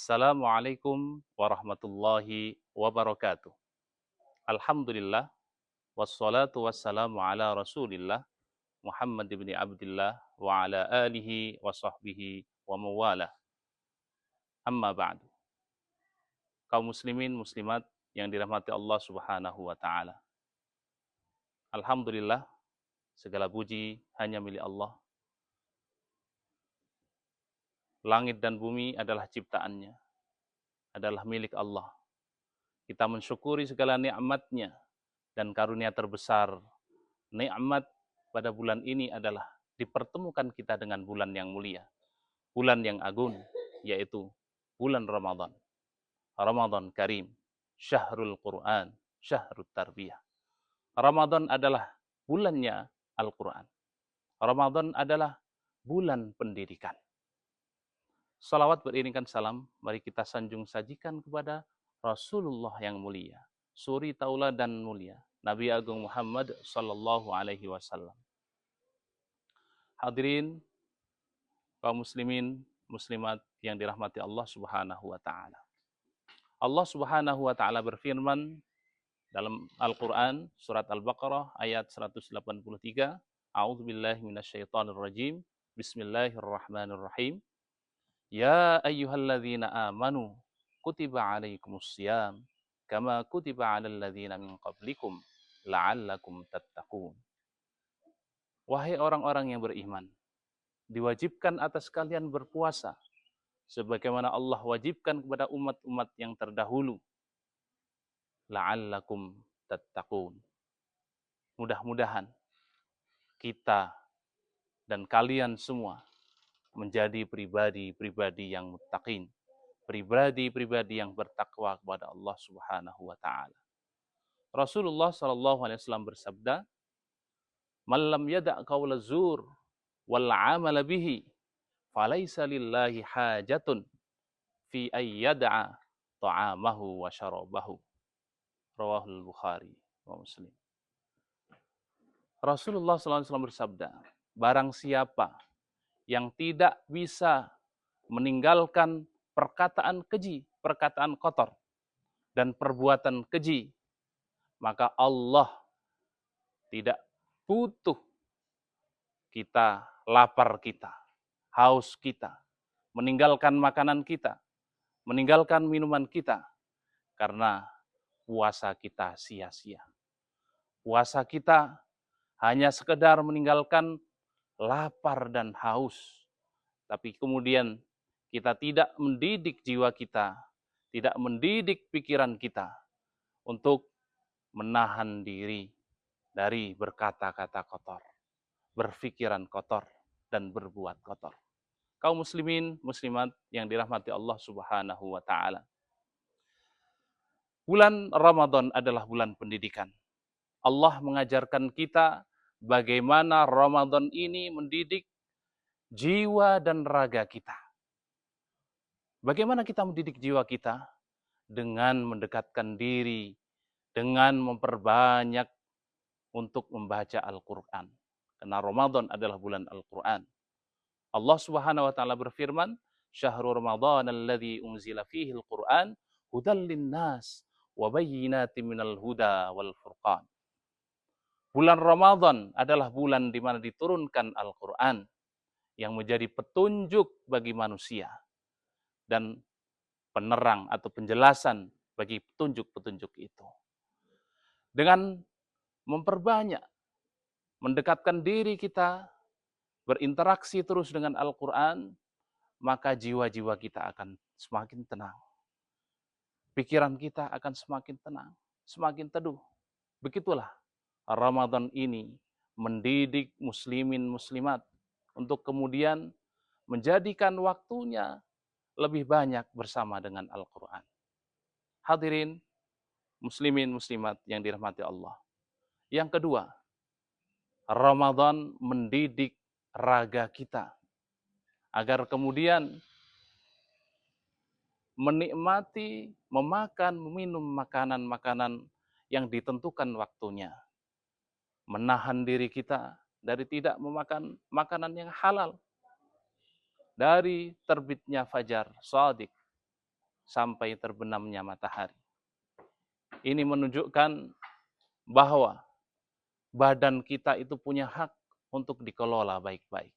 Assalamualaikum warahmatullahi wabarakatuh. Alhamdulillah, wassalatu wassalamu ala rasulillah, Muhammad ibn Abdullah, wa ala alihi wa sahbihi wa mawalah. Amma ba'du. Kaum muslimin, muslimat yang dirahmati Allah subhanahu wa ta'ala. Alhamdulillah, segala puji hanya milik Allah. Langit dan bumi adalah ciptaannya, adalah milik Allah. Kita mensyukuri segala nikmatnya dan karunia terbesar. Nikmat pada bulan ini adalah dipertemukan kita dengan bulan yang mulia, bulan yang agung, yaitu bulan Ramadan. Ramadan Karim, Syahrul Quran, Syahrul Tarbiyah. Ramadan adalah bulannya Al-Quran. Ramadan adalah bulan pendidikan. Salawat beriringkan salam, mari kita sanjung sajikan kepada Rasulullah yang mulia, suri tauladan mulia, Nabi Agung Muhammad sallallahu alaihi wasallam. Hadirin kaum muslimin, muslimat yang dirahmati Allah Subhanahu wa taala. Allah Subhanahu wa taala berfirman dalam Al-Qur'an surat Al-Baqarah ayat 183, A'udzubillahi minasyaitonirrajim. Bismillahirrahmanirrahim. Ya ayyuhalladzina amanu kutiba alaikumussyam kama kutiba alal ladzina min qablikum la'allakum tattaqun. Wahai orang-orang yang beriman, diwajibkan atas kalian berpuasa sebagaimana Allah wajibkan kepada umat-umat yang terdahulu. La'allakum tattaqun. Mudah-mudahan kita dan kalian semua menjadi pribadi-pribadi yang muttaqin, pribadi-pribadi yang bertakwa kepada Allah Subhanahu wa taala. Rasulullah sallallahu alaihi wasallam bersabda, "Man lam yada' qaula zur wal 'amala bihi, falaisa lillahi hajatun fi ay yada'a ta'amahu wa syarabahu." Rawahul Bukhari wa Muslim. Rasulullah sallallahu alaihi wasallam bersabda, barang siapa yang tidak bisa meninggalkan perkataan keji, perkataan kotor, dan perbuatan keji, maka Allah tidak butuh kita, lapar kita, haus kita, meninggalkan makanan kita, meninggalkan minuman kita, karena puasa kita sia-sia. Puasa kita hanya sekedar meninggalkan lapar dan haus, tapi kemudian kita tidak mendidik jiwa kita, tidak mendidik pikiran kita untuk menahan diri dari berkata-kata kotor, berpikiran kotor, dan berbuat kotor. Kaum muslimin, muslimat yang dirahmati Allah Subhanahu wa taala. Bulan Ramadan adalah bulan pendidikan. Allah mengajarkan kita bagaimana Ramadan ini mendidik jiwa dan raga kita. Bagaimana kita mendidik jiwa kita? Dengan mendekatkan diri, dengan memperbanyak untuk membaca Al-Quran. Karena Ramadan adalah bulan Al-Quran. Allah Subhanahu wa taala berfirman, "Syahrul Ramadan alladzi unzila fihi al-Quran hudal linnas wa bayyinatin minal huda wal furqan." Bulan Ramadan adalah bulan di mana diturunkan Al-Quran yang menjadi petunjuk bagi manusia dan penerang atau penjelasan bagi petunjuk-petunjuk itu. Dengan memperbanyak, mendekatkan diri kita, berinteraksi terus dengan Al-Quran, maka jiwa-jiwa kita akan semakin tenang. Pikiran kita akan semakin tenang, semakin teduh. Begitulah Ramadan ini mendidik muslimin muslimat untuk kemudian menjadikan waktunya lebih banyak bersama dengan Al-Quran. Hadirin muslimin muslimat yang dirahmati Allah. Yang kedua, Ramadan mendidik raga kita agar kemudian menikmati, memakan, meminum makanan-makanan yang ditentukan waktunya. Menahan diri kita dari tidak memakan makanan yang halal. Dari terbitnya fajar shadiq sampai terbenamnya matahari. Ini menunjukkan bahwa badan kita itu punya hak untuk dikelola baik-baik.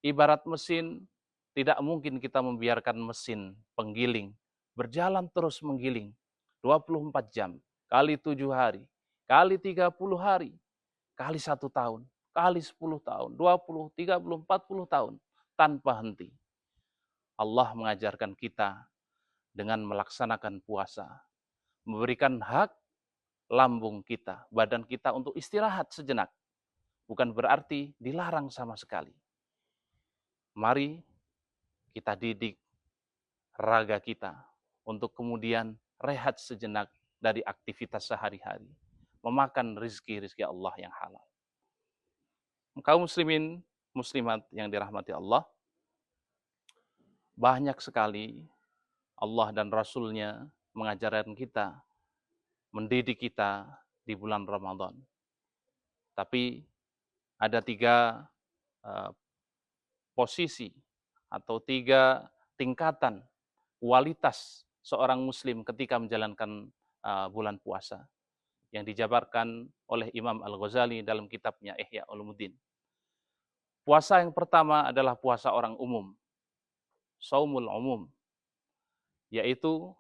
Ibarat mesin, tidak mungkin kita membiarkan mesin penggiling berjalan terus menggiling 24 jam, kali 7 hari, kali 30 hari, kali 1 tahun, kali 10 tahun, 20, 30, 40 tahun, tanpa henti. Allah mengajarkan kita dengan melaksanakan puasa, memberikan hak lambung kita, badan kita untuk istirahat sejenak. Bukan berarti dilarang sama sekali. Mari kita didik raga kita untuk kemudian rehat sejenak dari aktivitas sehari-hari, memakan rizki-rizki Allah yang halal. Kaum muslimin, muslimat yang dirahmati Allah, banyak sekali Allah dan Rasul-Nya mengajarkan kita, mendidik kita di bulan Ramadan. Tapi ada 3 posisi atau 3 tingkatan kualitas seorang muslim ketika menjalankan bulan puasa yang dijabarkan oleh Imam Al-Ghazali dalam kitabnya Ihya Ulumuddin. Puasa yang pertama adalah puasa orang umum, shaumul umum, yaitu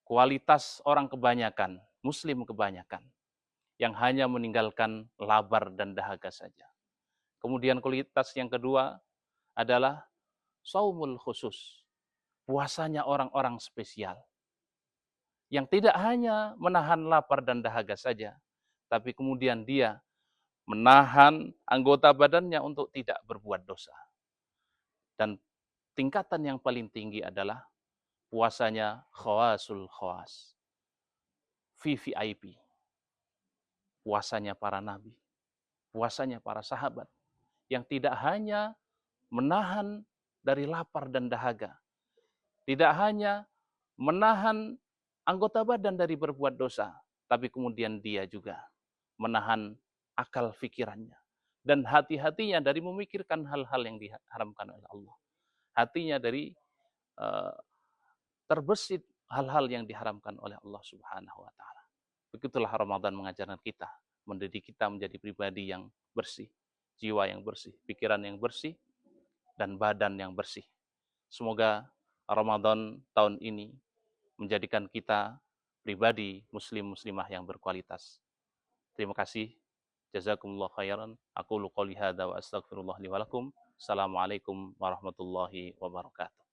kualitas orang kebanyakan, muslim kebanyakan, yang hanya meninggalkan lapar dan dahaga saja. Kemudian kualitas yang kedua adalah shaumul khusus, puasanya orang-orang spesial, yang tidak hanya menahan lapar dan dahaga saja, tapi kemudian dia menahan anggota badannya untuk tidak berbuat dosa. Dan tingkatan yang paling tinggi adalah puasanya khawasul khawas, VVIP, puasanya para nabi, puasanya para sahabat, yang tidak hanya menahan dari lapar dan dahaga, tidak hanya menahan anggota badan dari berbuat dosa, tapi kemudian dia juga menahan akal fikirannya dan hati-hatinya dari memikirkan hal-hal yang diharamkan oleh Allah. Hatinya dari terbesit hal-hal yang diharamkan oleh Allah Subhanahu wa taala. Begitulah Ramadan mengajarkan kita, mendidik kita menjadi pribadi yang bersih, jiwa yang bersih, pikiran yang bersih, dan badan yang bersih. Semoga Ramadan tahun ini menjadikan kita pribadi muslim-muslimah yang berkualitas. Terima kasih. Jazakumullah khairan. Aqulu qouli hadza wa astaghfirullah li wa lakum. Assalamualaikum warahmatullahi wabarakatuh.